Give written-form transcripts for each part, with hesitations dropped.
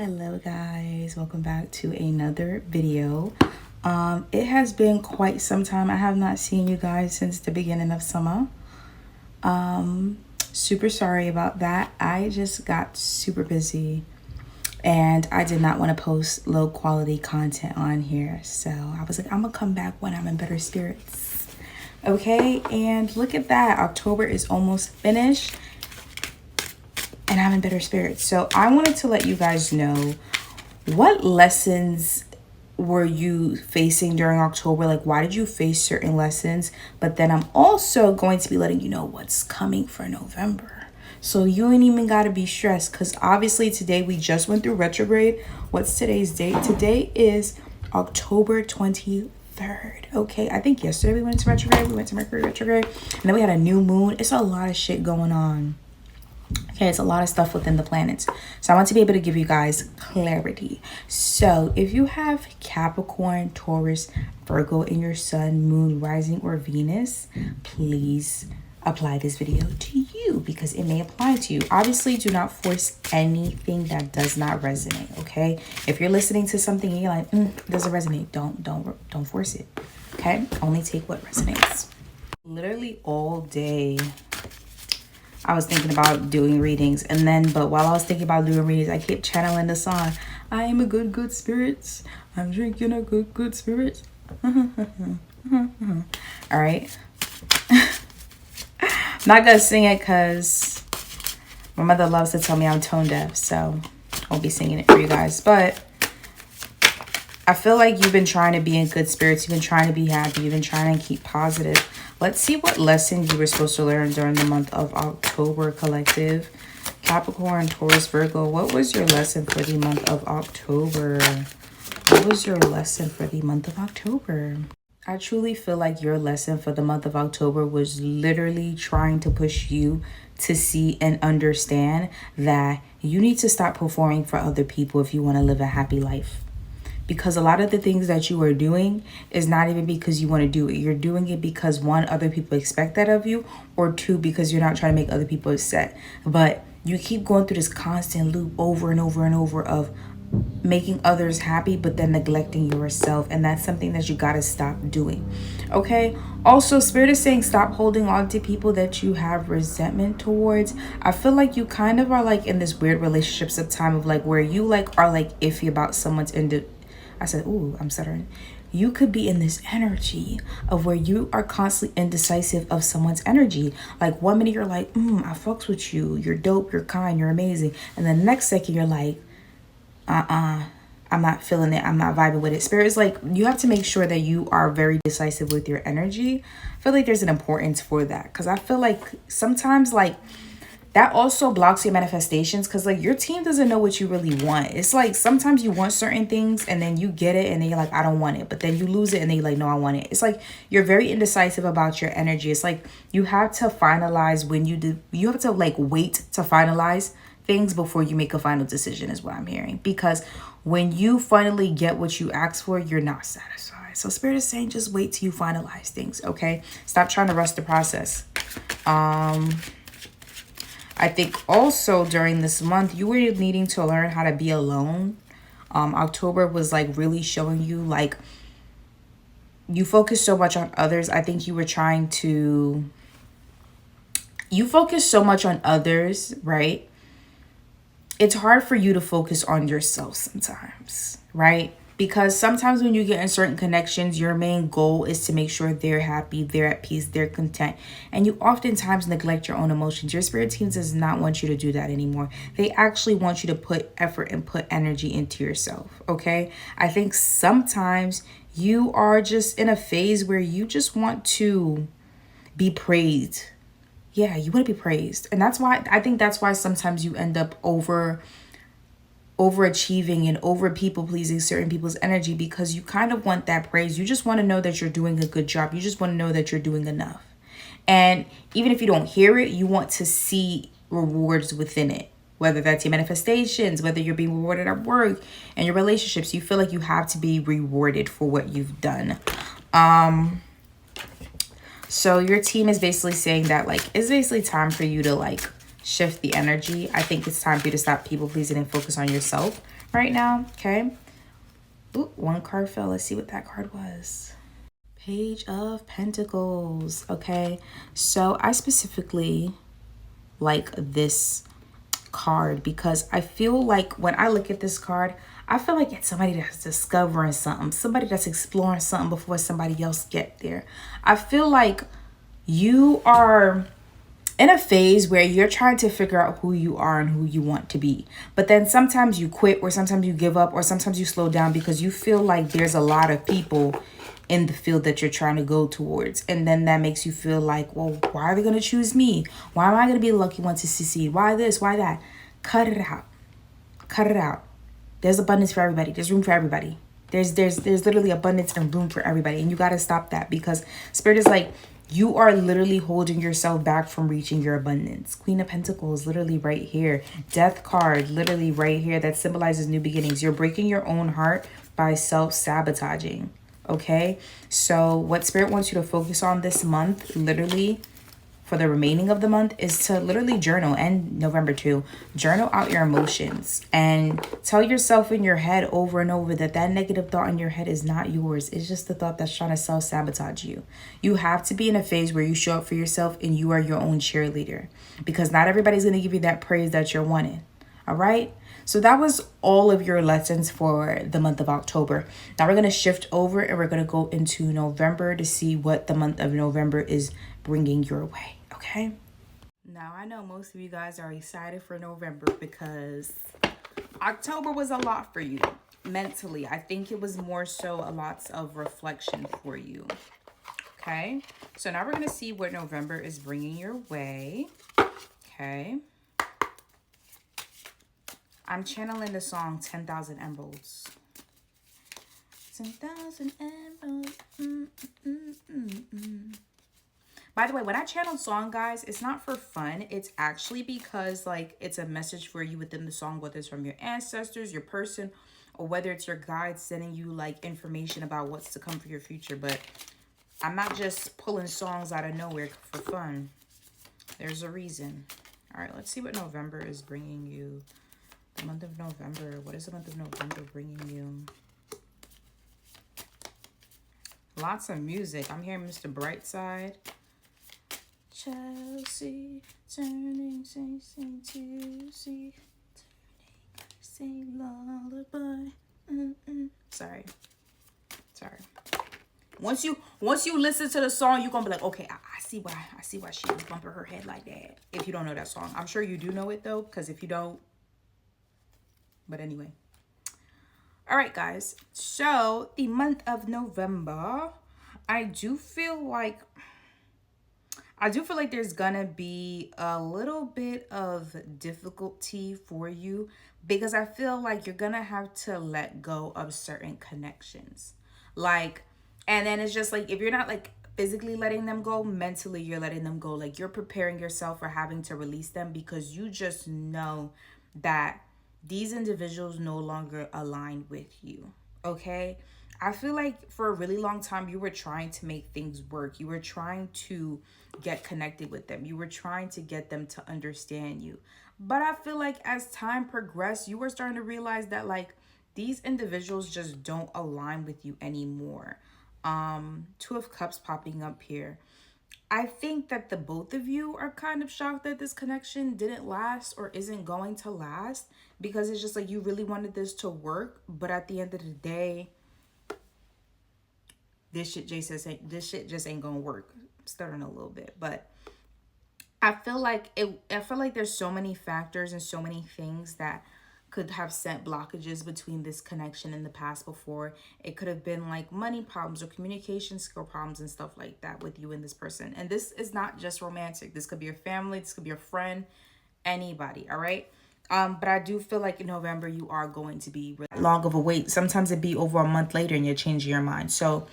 Hello guys, welcome back to another video. It has been quite some time. I have not seen you guys since the beginning of summer. Super sorry about that. I just got super busy and I did not want to post low quality content on here. So I was like, I'm gonna come back when I'm in better spirits. Okay, and look at that. October is almost finished and I'm in better spirits. So I wanted to let you guys know, what lessons were you facing during October? Like, why did you face certain lessons? But then I'm also going to be letting you know what's coming for November. So you ain't even got to be stressed, because obviously today we just went through retrograde. What's today's date? Today is October 23rd. Okay, I think yesterday we went to retrograde. We went to Mercury retrograde. And then we had a new moon. It's a lot of shit going on. Okay, it's a lot of stuff within the planets. So I want to be able to give you guys clarity. So if you have Capricorn, Taurus, Virgo in your sun, moon, rising, or Venus, please apply this video to you because it may apply to you. Obviously, do not force anything that does not resonate, okay? If you're listening to something and you're like, it doesn't resonate, don't force it, okay? Only take what resonates. Literally all day I was thinking about doing readings, but while I was thinking about doing readings, I kept channeling the song, I am a good spirits. I'm drinking a good spirits. All right. I'm not going to sing it because my mother loves to tell me I'm tone deaf, so I won't be singing it for you guys. But I feel like you've been trying to be in good spirits. You've been trying to be happy. You've been trying to keep positive. Let's see what lessons you were supposed to learn during the month of October, collective. Capricorn, Taurus, Virgo. What was your lesson for the month of October? What was your lesson for the month of October? I truly feel like your lesson for the month of October was literally trying to push you to see and understand that you need to stop performing for other people if you want to live a happy life. Because a lot of the things that you are doing is not even because you want to do it. You're doing it because, one, other people expect that of you, or two, because you're not trying to make other people upset. But you keep going through this constant loop over and over and over of making others happy, but then neglecting yourself. And that's something that you got to stop doing. Okay. Also, Spirit is saying stop holding on to people that you have resentment towards. I feel like you kind of are like in this weird relationship sometime of like where you like are like iffy about someone's I'm stuttering. You could be in this energy of where you are constantly indecisive of someone's energy. Like 1 minute you're like, I fucks with you. You're dope. You're kind. You're amazing. And then the next second you're like, I'm not feeling it. I'm not vibing with it. Spirit is like, you have to make sure that you are very decisive with your energy. I feel like there's an importance for that. Because I feel like sometimes like that also blocks your manifestations, because like your team doesn't know what you really want. It's like sometimes you want certain things and then you get it and then you're like, I don't want it. But then you lose it and then you're like, no, I want it. It's like you're very indecisive about your energy. It's like you have to finalize when you do. You have to like wait to finalize things before you make a final decision is what I'm hearing. Because when you finally get what you asked for, you're not satisfied. So Spirit is saying just wait till you finalize things, okay? Stop trying to rush the process. I think also during this month, you were needing to learn how to be alone. October was like really showing you like you focus so much on others. I think you focus so much on others, right? It's hard for you to focus on yourself sometimes, right? Because sometimes when you get in certain connections, your main goal is to make sure they're happy, they're at peace, they're content. And you oftentimes neglect your own emotions. Your spirit team does not want you to do that anymore. They actually want you to put effort and put energy into yourself, okay? I think sometimes you are just in a phase where you just want to be praised. Yeah, you want to be praised. And that's why sometimes you end up overachieving and over people pleasing certain people's energy, because you kind of want that praise. You just want to know that you're doing a good job. You just want to know that you're doing enough. And even if you don't hear it, you want to see rewards within it, whether that's your manifestations, whether you're being rewarded at work and your relationships. You feel like you have to be rewarded for what you've done. So your team is basically saying that like it's basically time for you to like shift the energy. I think it's time for you to stop people pleasing and focus on yourself right now, okay? Ooh, one card fell. Let's see what that card was. Page of Pentacles, okay? So I specifically like this card because I feel like when I look at this card, I feel like it's somebody that's discovering something, somebody that's exploring something before somebody else get there. I feel like you are in a phase where you're trying to figure out who you are and who you want to be. But then sometimes you quit, or sometimes you give up, or sometimes you slow down because you feel like there's a lot of people in the field that you're trying to go towards. And then that makes you feel like, well, why are they going to choose me? Why am I going to be the lucky one to succeed? Why this? Why that? Cut it out. Cut it out. There's abundance for everybody. There's room for everybody. There's literally abundance and room for everybody. And you got to stop that, because Spirit is like, you are literally holding yourself back from reaching your abundance. Queen of Pentacles, literally right here. Death card, literally right here. That symbolizes new beginnings. You're breaking your own heart by self-sabotaging. Okay? So what Spirit wants you to focus on this month, literally, for the remaining of the month, is to literally journal, and November too. Journal out your emotions and tell yourself in your head over and over that that negative thought in your head is not yours. It's just the thought that's trying to self-sabotage you. You have to be in a phase where you show up for yourself and you are your own cheerleader, because not everybody's going to give you that praise that you're wanting. All right? So that was all of your lessons for the month of October. Now we're going to shift over and we're going to go into November to see what the month of November is bringing your way. Okay? Now I know most of you guys are excited for November because October was a lot for you mentally. I think it was more so a lot of reflection for you. Okay? So now we're going to see what November is bringing your way. Okay? I'm channeling the song 10,000 Emeralds. 10,000 emeralds. By the way, when I channel song, guys, it's not for fun. It's actually because, like, it's a message for you within the song, whether it's from your ancestors, your person, or whether it's your guide sending you, like, information about what's to come for your future. But I'm not just pulling songs out of nowhere for fun. There's a reason. All right, let's see what November is bringing you. The month of November. What is the month of November bringing you? Lots of music. I'm hearing Mr. Brightside. Chelsea turning to see, turning lullaby. Sorry. Once you listen to the song, you're gonna be like, okay, I see why she was bumping her head like that. If you don't know that song, I'm sure you do know it though, because if you don't. But anyway. All right, guys. So the month of November, I do feel like there's gonna be a little bit of difficulty for you, because I feel like you're gonna have to let go of certain connections. Like, and then it's just like, if you're not like physically letting them go, mentally you're letting them go. Like, you're preparing yourself for having to release them, because you just know that these individuals no longer align with you. Okay? I feel like for a really long time, you were trying to make things work. You were trying to get connected with them. You were trying to get them to understand you. But I feel like as time progressed, you were starting to realize that, like, these individuals just don't align with you anymore. Two of Cups popping up here. I think that the both of you are kind of shocked that this connection didn't last or isn't going to last, because it's just like you really wanted this to work, but at the end of the day, this shit just ain't gonna work. I'm stuttering a little bit, but I feel like there's so many factors and so many things that could have sent blockages between this connection in the past before. It could have been like money problems or communication skill problems and stuff like that with you and this person. And this is not just romantic. This could be your family. This could be a friend, anybody. All right. But I do feel like in November, you are going to be really long of a wait. Sometimes it'd be over a month later and you're changing your mind. So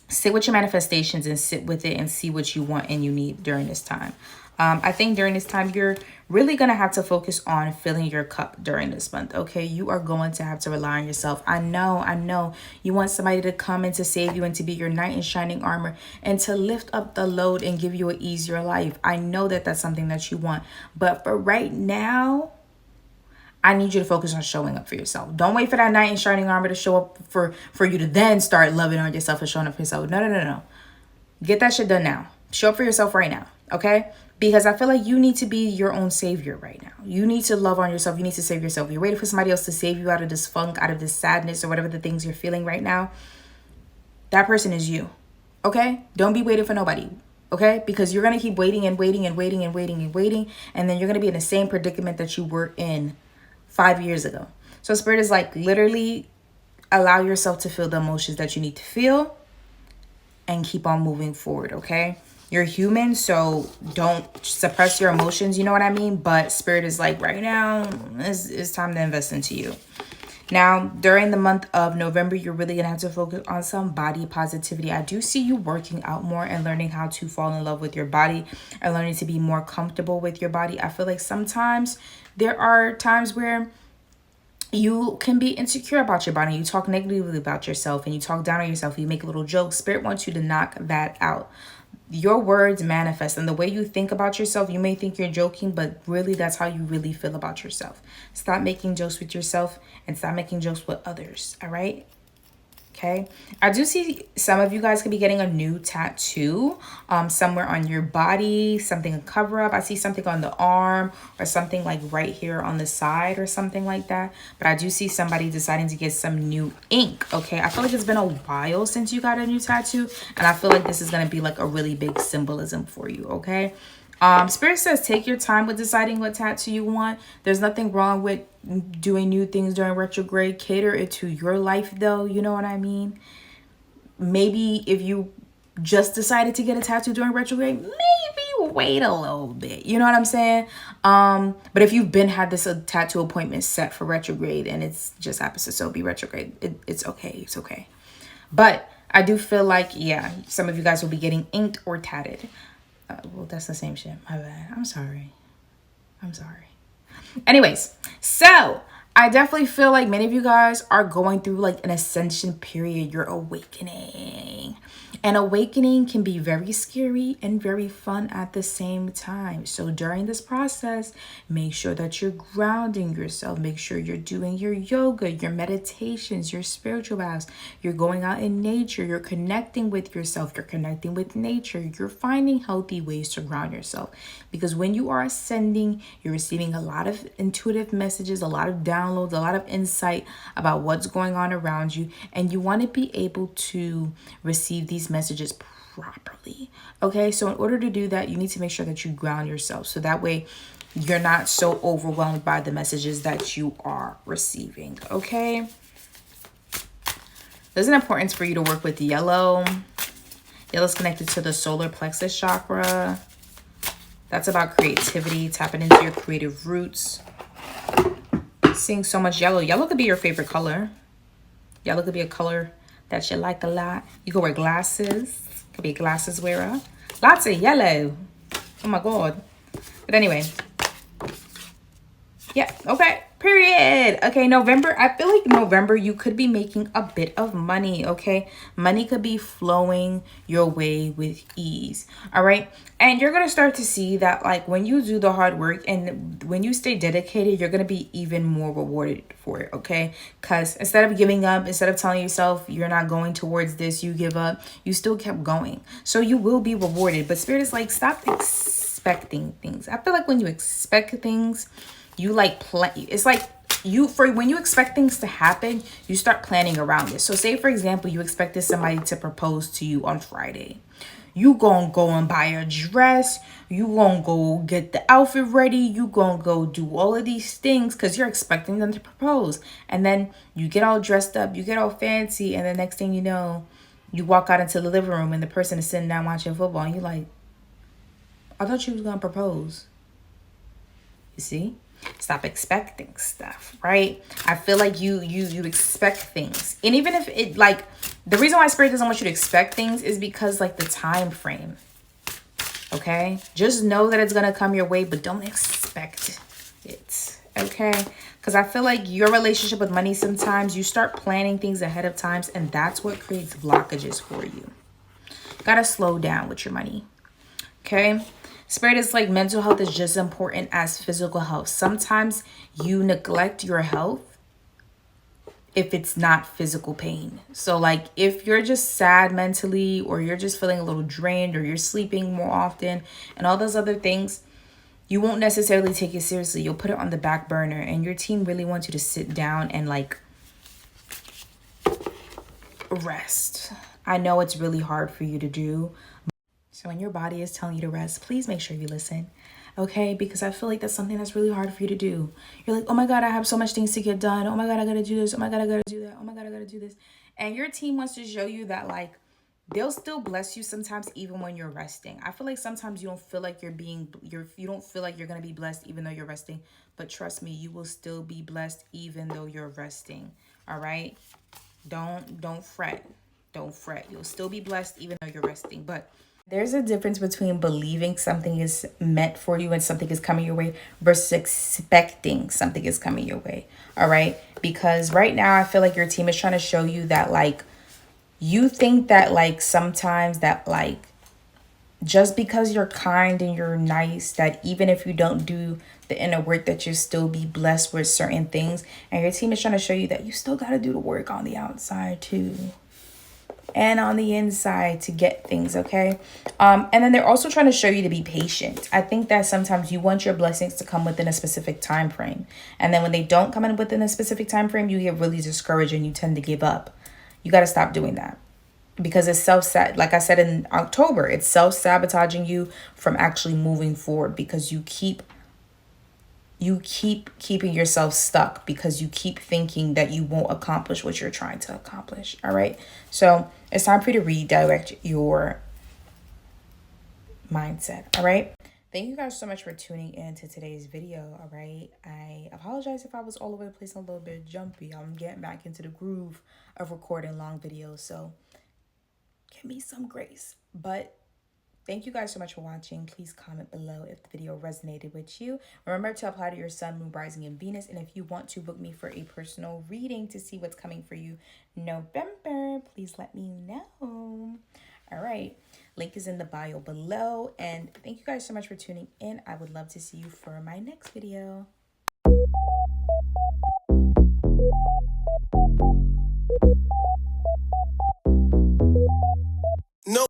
sit with your manifestations and sit with it and see what you want and you need during this time. I think during this time, you're really going to have to focus on filling your cup during this month, okay? You are going to have to rely on yourself. I know you want somebody to come and to save you and to be your knight in shining armor and to lift up the load and give you an easier life. I know that that's something that you want. But for right now, I need you to focus on showing up for yourself. Don't wait for that knight in shining armor to show up for you to then start loving on yourself and showing up for yourself. No. Get that shit done now. Show up for yourself right now, okay? Because I feel like you need to be your own savior right now. You need to love on yourself. You need to save yourself. You're waiting for somebody else to save you out of this funk, out of this sadness, or whatever the things you're feeling right now. That person is you, okay? Don't be waiting for nobody, okay? Because you're going to keep waiting and waiting and waiting and waiting and waiting. And then you're going to be in the same predicament that you were in 5 years ago. So Spirit is like, literally allow yourself to feel the emotions that you need to feel and keep on moving forward, okay? You're human, so don't suppress your emotions, you know what I mean? But Spirit is like, right now, it's time to invest into you. Now, during the month of November, you're really going to have to focus on some body positivity. I do see you working out more and learning how to fall in love with your body and learning to be more comfortable with your body. I feel like sometimes there are times where you can be insecure about your body. You talk negatively about yourself and you talk down on yourself. You make little jokes. Spirit wants you to knock that out. Your words manifest, and the way you think about yourself, you may think you're joking, but really that's how you really feel about yourself. Stop making jokes with yourself and stop making jokes with others. All right. Okay. I do see some of you guys could be getting a new tattoo somewhere on your body, something a cover up. I see something on the arm or something like right here on the side or something like that. But I do see somebody deciding to get some new ink. Okay. I feel like it's been a while since you got a new tattoo, and I feel like this is going to be like a really big symbolism for you. Okay. Spirit says take your time with deciding what tattoo you want. There's nothing wrong with doing new things during retrograde. Cater it to your life though, you know what I mean? Maybe if you just decided to get a tattoo during retrograde, maybe wait a little bit, you know what I'm saying? But if you've had this tattoo appointment set for retrograde and it's just happens to so be retrograde, it's okay. But I do feel like, yeah, some of you guys will be getting inked or tatted. Well, that's the same shit. My bad. I'm sorry. Anyways, so I definitely feel like many of you guys are going through like an ascension period. You're awakening. And awakening can be very scary and very fun at the same time. So during this process, make sure that you're grounding yourself. Make sure you're doing your yoga, your meditations, your spiritual baths. You're going out in nature. You're connecting with yourself. You're connecting with nature. You're finding healthy ways to ground yourself. Because when you are ascending, you're receiving a lot of intuitive messages, a lot of downloads, a lot of insight about what's going on around you. And you want to be able to receive these messages properly. Okay, so in order to do that, you need to make sure that you ground yourself. So that way you're not so overwhelmed by the messages that you are receiving. Okay. There's an importance for you to work with yellow. Yellow is connected to the solar plexus chakra. That's about creativity, tapping into your creative roots. Seeing so much yellow. Yellow could be your favorite color. Yellow could be a color that you like a lot. You could wear glasses. Could be a glasses wearer. Lots of yellow. Oh my God. But anyway. Yeah, okay. Period. Okay, November. I feel like November you could be making a bit of money, okay? Money could be flowing your way with ease, all right? And you're going to start to see that like when you do the hard work and when you stay dedicated, you're going to be even more rewarded for it, okay? Because instead of giving up, instead of telling yourself you're not going towards this, you give up, you still kept going. So you will be rewarded. But Spirit is like, stop expecting things. I feel like when you expect things, you like plan. It's like when you expect things to happen, you start planning around it. So say for example, you expected somebody to propose to you on Friday. You gonna go and buy a dress. You gonna go get the outfit ready. You gonna go do all of these things because you're expecting them to propose. And then you get all dressed up, you get all fancy, and the next thing you know, you walk out into the living room and the person is sitting down watching football, and you're like, I thought you was gonna propose. You see? Stop expecting stuff, right? I feel like you expect things. And even if it like the reason why Spirit doesn't want you to expect things is because like the time frame. Okay? Just know that it's gonna come your way, but don't expect it. Okay? Because I feel like your relationship with money, sometimes you start planning things ahead of times, and that's what creates blockages for you. Gotta slow down with your money. Okay? Spirit is like mental health is just as important as physical health. Sometimes you neglect your health if it's not physical pain. So like if you're just sad mentally, or you're just feeling a little drained, or you're sleeping more often and all those other things, you won't necessarily take it seriously. You'll put it on the back burner, and your team really wants you to sit down and like rest. I know it's really hard for you to do. So when your body is telling you to rest, please make sure you listen. Okay, because I feel like that's something that's really hard for you to do. You're like, oh my God, I have so much things to get done. Oh my God, I gotta do this. Oh my God, I gotta do that. Oh my God, I gotta do this. And your team wants to show you that like they'll still bless you sometimes even when you're resting. I feel like sometimes you don't feel like you don't feel like you're gonna be blessed even though you're resting. But trust me, you will still be blessed even though you're resting. All right. Don't fret. Don't fret. You'll still be blessed even though you're resting. But there's a difference between believing something is meant for you and something is coming your way versus expecting something is coming your way. All right. Because right now I feel like your team is trying to show you that like you think that like sometimes that like just because you're kind and you're nice, that even if you don't do the inner work, that you still be blessed with certain things. And your team is trying to show you that you still got to do the work on the outside too, and on the inside to get things. Okay. And then they're also trying to show you to be patient. I think that sometimes you want your blessings to come within a specific time frame, and then when they don't come in within a specific time frame, you get really discouraged and you tend to give up. You got to stop doing that, because it's like I said in October, it's self-sabotaging you from actually moving forward, because you keep keeping yourself stuck, because you keep thinking that you won't accomplish what you're trying to accomplish. All right. So it's time for you to redirect your mindset. All right. Thank you guys so much for tuning in to today's video. All right. I apologize if I was all over the place and a little bit jumpy. I'm getting back into the groove of recording long videos. So give me some grace. But thank you guys so much for watching. Please comment below if the video resonated with you. Remember to apply to your sun, moon, rising, and Venus. And if you want to book me for a personal reading to see what's coming for you November, please let me know. All right. Link is in the bio below. And thank you guys so much for tuning in. I would love to see you for my next video. No.